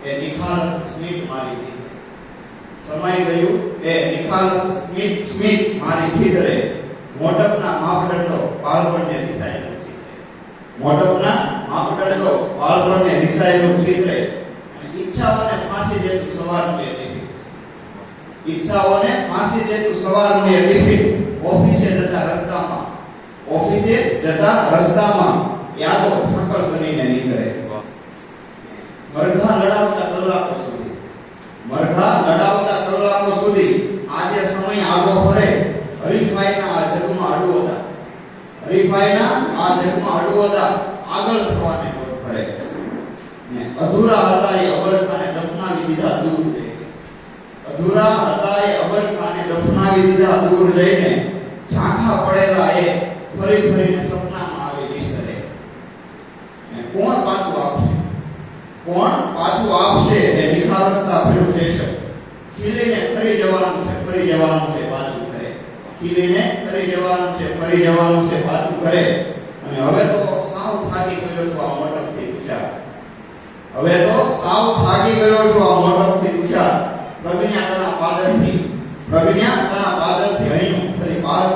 એ નિખાલસ સ્મિત મારી ભીતરે. સમાઈ ગયું એ નિખાલસ સ્મિત મારી ભીતરે. મોટપના માપદંડો બાળપણને રિસાયેલું ચિત્રે. મોટપના માપદંડો બાળપણને રિસાયેલું ચિત્રે. અને ઈચ્છાઓને ફાંસી દેતું સવારનું એ ટિફિન. ઈચ્છાઓને ફાંસી દેતું સવારનું એ ટિફિન. ઓફિસે જતા રસ્તામાં યાદો ઠાકર બનીને નીકળે. મરઘા લડાવતા કલાકો સુધી આજે સમય આગો ફરે. હરીફાઈના આ જગમાં અડવો હતા આગળ થવાને ગોળ ફરે. ને અધૂરા હતા એ અબરખાને દફનાવી દીધા દૂર જઈને. ઝાંખા પડેલા એ ફરી ફરીને સપનામાં આવે વિસ્તરે. કોણ પાછું આપશે એ નિખાલસતા ભર્યું છે. ખીલીને ફરી જવાનું છે પાછું કરે. ખીલીને ફરી જવાનું છે પાછું કરે. અને હવે તો સાવ થાકી ગયો છું આ મોટપથી તુષાર. પ્રજ્ઞાકણા પાદરથી અહીંનું ફરી બાળક